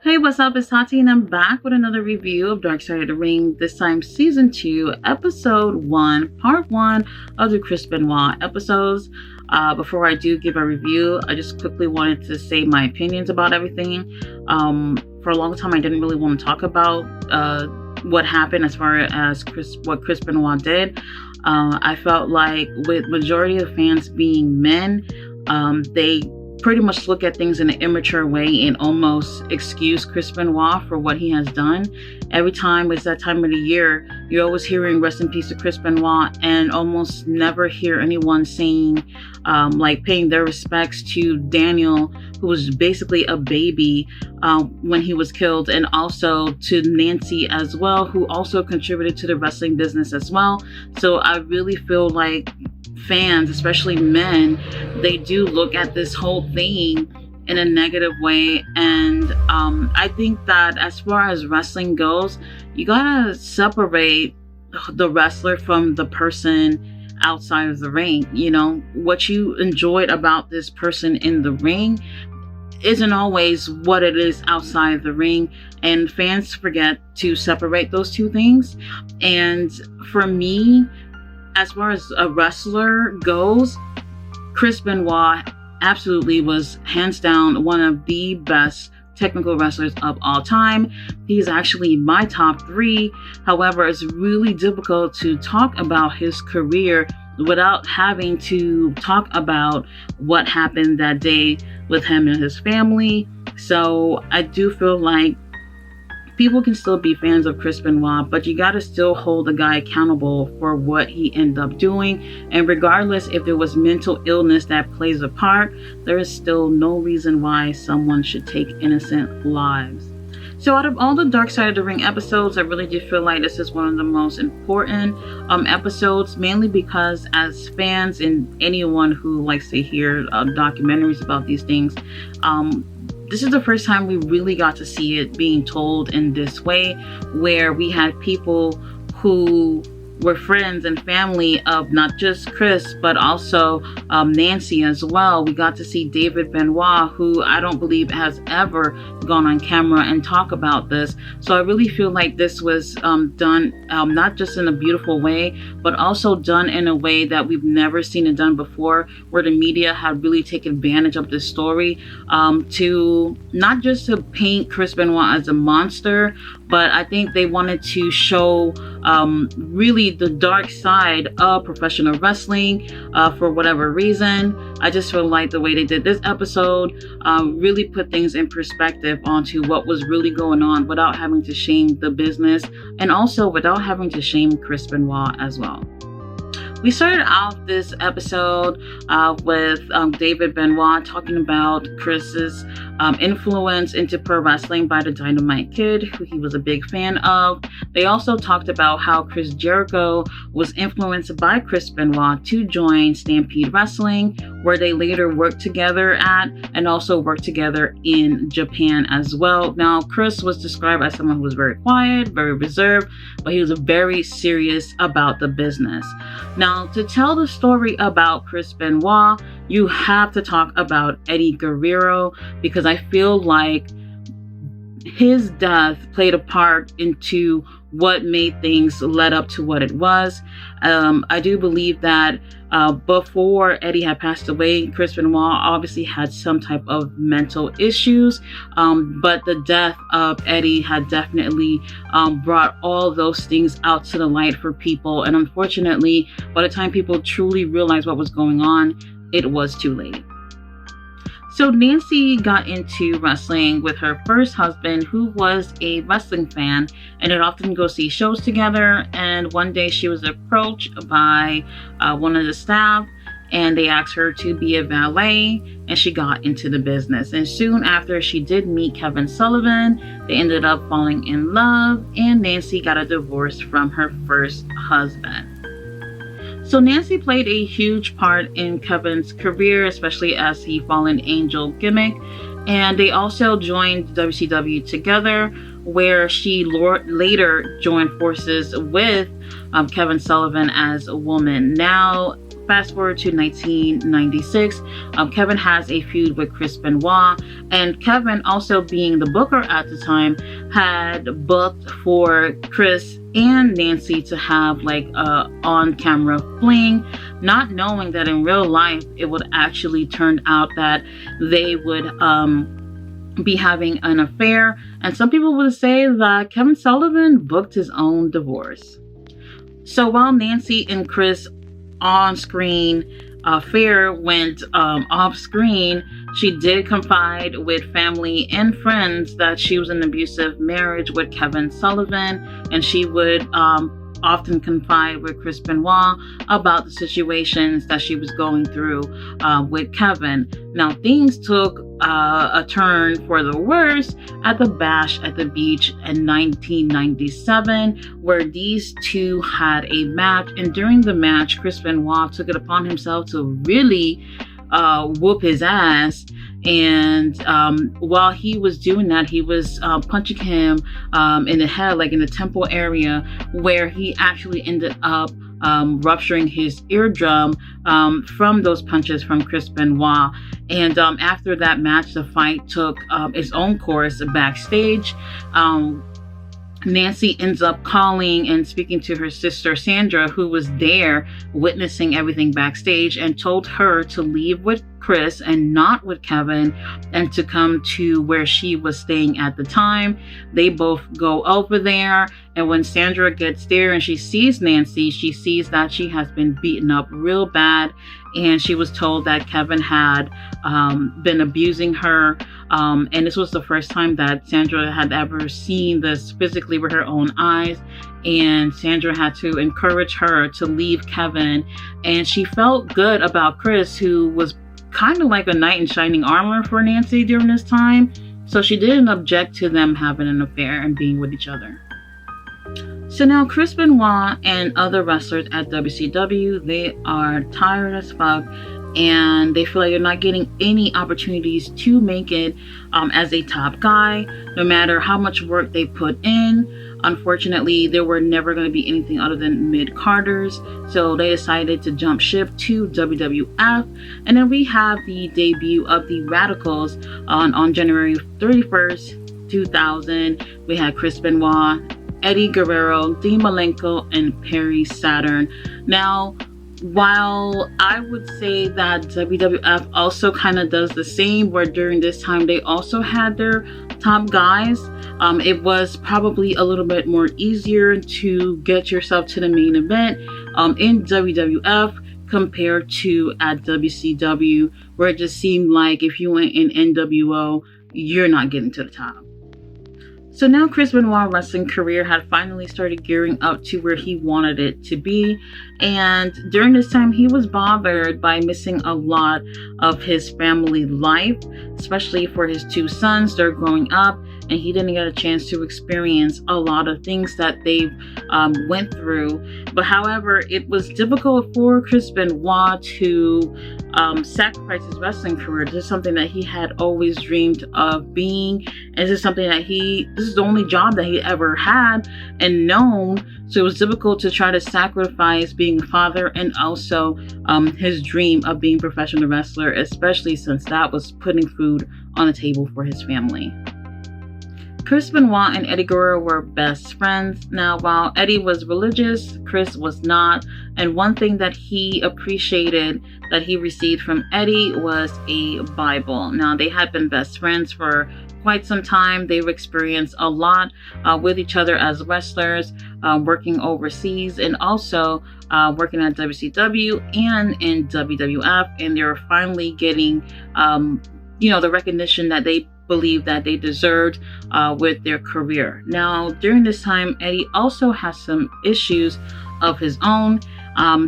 Hey, what's up? It's Tati, and I'm back with another review of Dark Side of the Ring, this time Season 2, Episode 1, Part 1 of the Chris Benoit episodes. Before I do give a review, I just quickly wanted to say my opinions about everything. For a long time, I didn't really want to talk about what happened as far as what Chris Benoit did. I felt like with majority of fans being men, they pretty much look at things in an immature way and almost excuse Chris Benoit for what he has done. Every time it's that time of the year, you're always hearing rest in peace to Chris Benoit and almost never hear anyone saying, paying their respects to Daniel, who was basically a baby when he was killed, and also to Nancy as well, who also contributed to the wrestling business as well. So I really feel like fans, especially men, they do look at this whole thing in a negative way. And I think that as far as wrestling goes, you gotta separate the wrestler from the person outside of the ring. You know, what you enjoyed about this person in the ring isn't always what it is outside of the ring, and fans forget to separate those two things. And for me, as far as a wrestler goes, Chris Benoit absolutely was hands down one of the best technical wrestlers of all time. He's actually my top 3. However, it's really difficult to talk about his career without having to talk about what happened that day with him and his family. So I do feel like people can still be fans of Chris Benoit, but you gotta still hold the guy accountable for what he ended up doing. And regardless if there was mental illness that plays a part, there is still no reason why someone should take innocent lives. So out of all the Dark Side of the Ring episodes, I really do feel like this is one of the most important episodes, mainly because as fans and anyone who likes to hear documentaries about these things, this is the first time we really got to see it being told in this way, where we had people who were friends and family of not just Chris, but also Nancy as well. We got to see David Benoit, who I don't believe has ever gone on camera and talk about this. So I really feel like this was done not just in a beautiful way, but also done in a way that we've never seen it done before, where the media had really taken advantage of this story to not just to paint Chris Benoit as a monster, but I think they wanted to show really the dark side of professional wrestling for whatever reason. I just feel like the way they did this episode really put things in perspective onto what was really going on without having to shame the business, and also without having to shame Chris Benoit as well. We started off this episode with David Benoit talking about Chris's influence into pro wrestling by the Dynamite Kid, who he was a big fan of. They also talked about how Chris Jericho was influenced by Chris Benoit to join Stampede Wrestling, where they later worked together at, and also worked together in Japan as well. Now, Chris was described as someone who was very quiet, very reserved, but he was very serious about the business. Now, to tell the story about Chris Benoit, you have to talk about Eddie Guerrero, because I feel like his death played a part into what made things led up to what it was. I do believe that before Eddie had passed away, Chris Benoit obviously had some type of mental issues, but the death of Eddie had definitely brought all those things out to the light for people. And unfortunately, by the time people truly realized what was going on, it was too late. So Nancy got into wrestling with her first husband, who was a wrestling fan, and they'd often go see shows together. And one day she was approached by one of the staff, and they asked her to be a valet, and she got into the business. And soon after, she did meet Kevin Sullivan. They ended up falling in love, and Nancy got a divorce from her first husband. So Nancy played a huge part in Kevin's career, especially as he fallen angel gimmick. And they also joined WCW together, where she later joined forces with Kevin Sullivan as a woman. Now, fast forward to 1996, Kevin has a feud with Chris Benoit, and Kevin, also being the booker at the time, had booked for Chris and Nancy to have like a on-camera fling, not knowing that in real life it would actually turn out that they would be having an affair. And some people would say that Kevin Sullivan booked his own divorce. So while Nancy and Chris on-screen affair went off-screen, she did confide with family and friends that she was in an abusive marriage with Kevin Sullivan, and she would often confide with Chris Benoit about the situations that she was going through with Kevin. Now, things took a turn for the worse at the bash at the beach in 1997, where these two had a match. And during the match, Chris Benoit took it upon himself to really whoop his ass. And while he was doing that, he was punching him in the head, like in the temple area, where he actually ended up rupturing his eardrum from those punches from Chris Benoit. And after that match, the fight took its own course backstage. Nancy ends up calling and speaking to her sister Sandra, who was there witnessing everything backstage, and told her to leave with Chris and not with Kevin, and to come to where she was staying at the time. They both go over there, and when Sandra gets there and she sees Nancy, she sees that she has been beaten up real bad, and she was told that Kevin had been abusing her. And this was the first time that Sandra had ever seen this physically with her own eyes. And Sandra had to encourage her to leave Kevin. And she felt good about Chris, who was kind of like a knight in shining armor for Nancy during this time. So she didn't object to them having an affair and being with each other. So now Chris Benoit and other wrestlers at WCW, they are tired as fuck, and they feel like they're not getting any opportunities to make it as a top guy, no matter how much work they put in. Unfortunately, there were never going to be anything other than mid-carders, so they decided to jump ship to WWF. And then we have the debut of the Radicals on January 31st, 2000. We had Chris Benoit, Eddie Guerrero, Dean Malenko, and Perry Saturn. Now, while I would say that WWF also kind of does the same, where during this time they also had their top guys, it was probably a little bit more easier to get yourself to the main event in WWF compared to at WCW, where it just seemed like if you went in NWO, you're not getting to the top. So now Chris Benoit's wrestling career had finally started gearing up to where he wanted it to be. And during this time, he was bothered by missing a lot of his family life, especially for his two sons. They're growing up, and he didn't get a chance to experience a lot of things that they went through. But however, it was difficult for Chris Benoit to sacrifice his wrestling career. This is something that he had always dreamed of being. And this is something that this is the only job that he ever had and known. So it was difficult to try to sacrifice being a father and also his dream of being a professional wrestler, especially since that was putting food on the table for his family. Chris Benoit and Eddie Guerrero were best friends. Now, while Eddie was religious, Chris was not. And one thing that he appreciated that he received from Eddie was a Bible. Now, they had been best friends for quite some time. They've experienced a lot with each other as wrestlers, working overseas, and also working at WCW and in WWF. And they're finally getting, the recognition that they believe that they deserved with their career. Now, during this time, Eddie also has some issues of his own.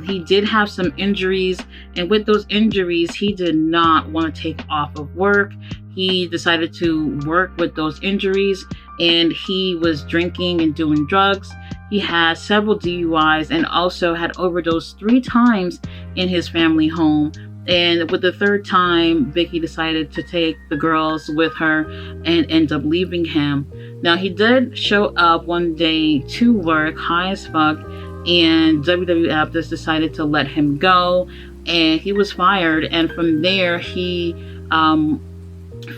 He did have some injuries, and with those injuries, he did not want to take off of work. He decided to work with those injuries, and he was drinking and doing drugs. He had several DUIs and also had overdosed 3 times in his family home. And with the 3rd time, Vicky decided to take the girls with her and end up leaving him. Now, he did show up one day to work high as fuck, and WWF just decided to let him go. and he was fired. And from there, he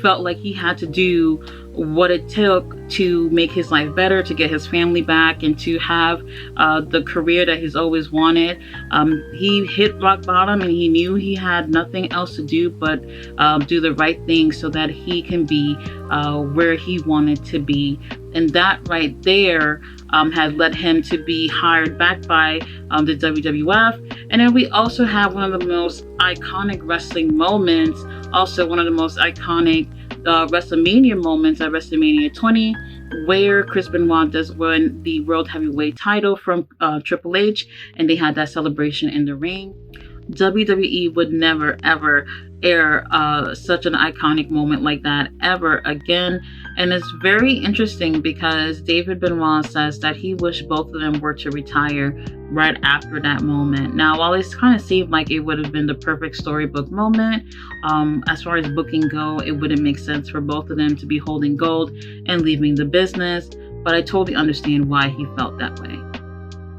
felt like he had to do what it took to make his life better, to get his family back, and to have the career that he's always wanted. He hit rock bottom, and he knew he had nothing else to do but do the right thing so that he can be where he wanted to be. And that right there had led him to be hired back by the WWF. And then we also have one of the most iconic wrestling moments, also one of the most iconic WrestleMania moments at WrestleMania 20, where Chris Benoit does win the World Heavyweight title from Triple H, and they had that celebration in the ring. WWE would never ever air such an iconic moment like that ever again. And it's very interesting because David Benoit says that he wished both of them were to retire right after that moment. Now, while it kind of seemed like it would have been the perfect storybook moment, as far as booking go, it wouldn't make sense for both of them to be holding gold and leaving the business, but I totally understand why he felt that way.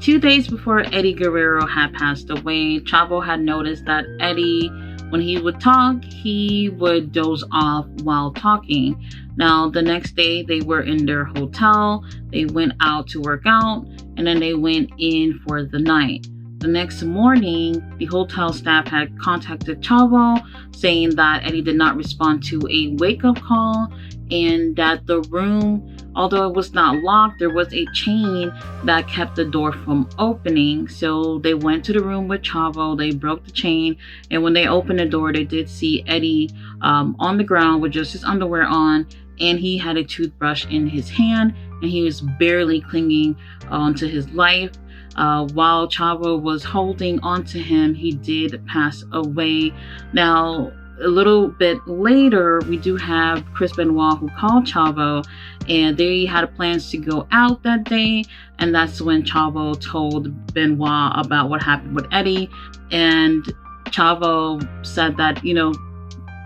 2 days before Eddie Guerrero had passed away, Chavo had noticed that Eddie, when he would talk, he would doze off while talking. Now, the next day, they were in their hotel. They went out to work out, and then they went in for the night. The next morning, the hotel staff had contacted Chavo saying that Eddie did not respond to a wake-up call, and that the room, although it was not locked, there was a chain that kept the door from opening. So they went to the room with Chavo, they broke the chain, and when they opened the door, they did see Eddie on the ground with just his underwear on, and he had a toothbrush in his hand, and he was barely clinging onto his life. While Chavo was holding onto him, he did pass away. Now, a little bit later, we do have Chris Benoit, who called Chavo, and they had plans to go out that day. And that's when Chavo told Benoit about what happened with Eddie. And Chavo said that,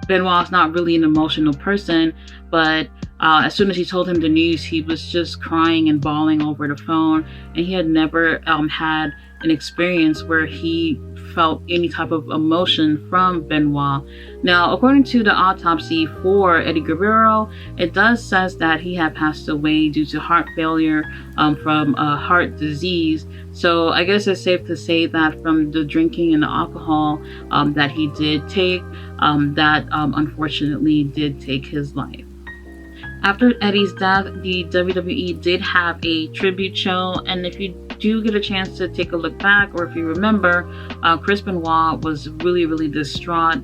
Benoit's not really an emotional person, but as soon as he told him the news, he was just crying and bawling over the phone, and he had never had an experience where he felt any type of emotion from Benoit. Now, according to the autopsy for Eddie Guerrero, it does says that he had passed away due to heart failure from heart disease. So I guess it's safe to say that from the drinking and the alcohol that he did take, that unfortunately did take his life. After Eddie's death, the WWE did have a tribute show, and if you do get a chance to take a look back, or if you remember, Chris Benoit was really distraught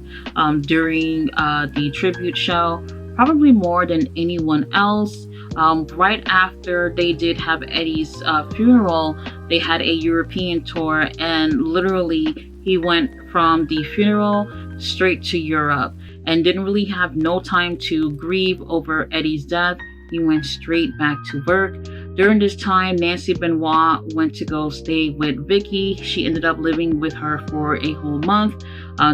during the tribute show, probably more than anyone else. Right after they did have Eddie's funeral, they had a European tour, and literally he went from the funeral straight to Europe and didn't really have no time to grieve over Eddie's death. He went straight back to work. During this time, Nancy Benoit went to go stay with Vicky. She ended up living with her for a whole month,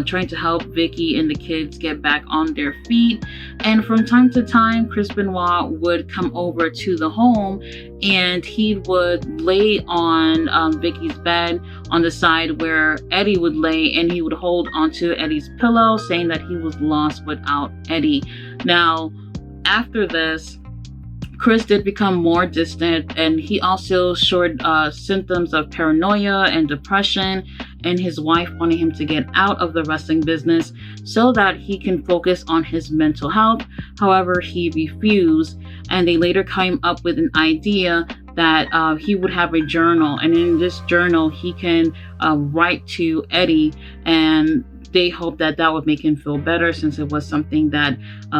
trying to help Vicky and the kids get back on their feet. And from time to time, Chris Benoit would come over to the home, and he would lay on Vicky's bed on the side where Eddie would lay, and he would hold onto Eddie's pillow, saying that he was lost without Eddie. Now, after this, Chris did become more distant, and he also showed symptoms of paranoia and depression, and his wife wanted him to get out of the wrestling business so that he can focus on his mental health. However, he refused, and they later came up with an idea that he would have a journal, and in this journal he can write to Eddie, and they hoped that that would make him feel better, since it was something that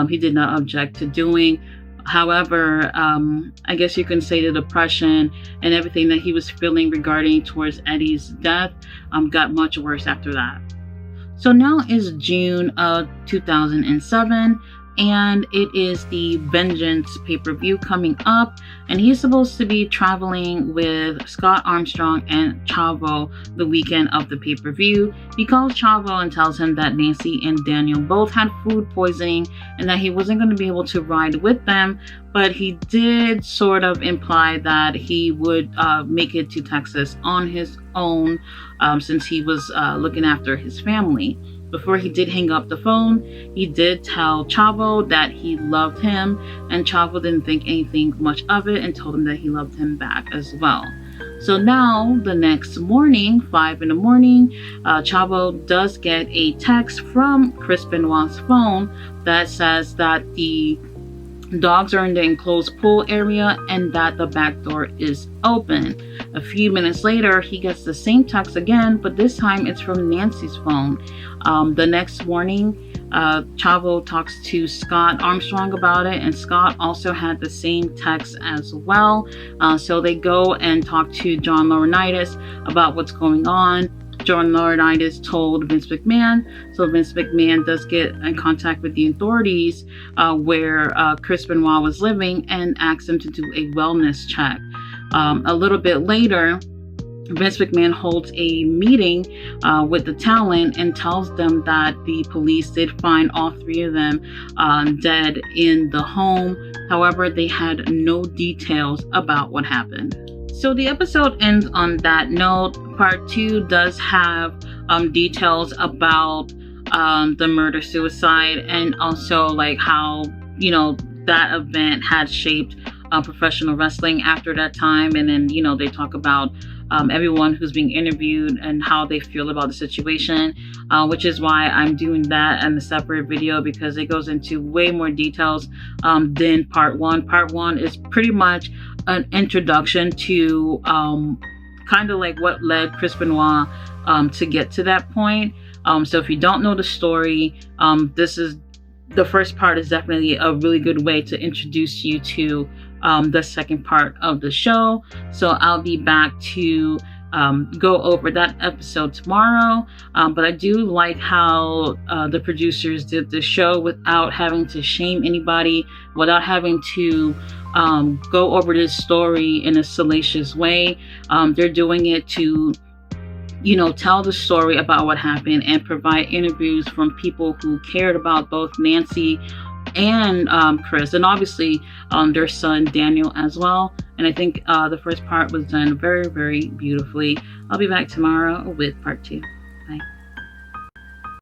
he did not object to doing. However, I guess you can say the depression and everything that he was feeling regarding towards Eddie's death got much worse after that. So now is June of 2007, and it is the Vengeance pay-per-view coming up, and he's supposed to be traveling with Scott Armstrong and Chavo the weekend of the pay-per-view. He calls Chavo and tells him that Nancy and Daniel both had food poisoning and that he wasn't going to be able to ride with them, but he did sort of imply that he would make it to Texas on his own, since he was looking after his family. Before he did hang up the phone, he did tell Chavo that he loved him, and Chavo didn't think anything much of it and told him that he loved him back as well. So now, the next morning, 5 in the morning, Chavo does get a text from Chris Benoit's phone that says that the dogs are in the enclosed pool area and that the back door is open. A few minutes later, he gets the same text again, but this time it's from Nancy's phone. The next morning, Chavo talks to Scott Armstrong about it, and Scott also had the same text as well. So they go and talk to John Laurinaitis about what's going on. John Laurinaitis told Vince McMahon, so Vince McMahon does get in contact with the authorities where Chris Benoit was living and asks him to do a wellness check. A little bit later, Vince McMahon holds a meeting with the talent and tells them that the police did find all three of them dead in the home. However, they had no details about what happened. So the episode ends on that note. Part 2 does have details about the murder-suicide, and also like how, you know, that event had shaped professional wrestling after that time. And then, you know, they talk about everyone who's being interviewed and how they feel about the situation, which is why I'm doing that in a separate video, because it goes into way more details than part 1. Part 1 is pretty much an introduction to kind of like what led Chris Benoit to get to that point. So if you don't know the story, the first part is definitely a really good way to introduce you to the second part of the show. So I'll be back to go over that episode tomorrow. But I do like how the producers did the show without having to shame anybody, without having to go over this story in a salacious way. They're doing it to, you know, tell the story about what happened and provide interviews from people who cared about both Nancy and Chris, and obviously their son Daniel as well. And I think the first part was done very, very beautifully. I'll be back tomorrow with part 2. Bye.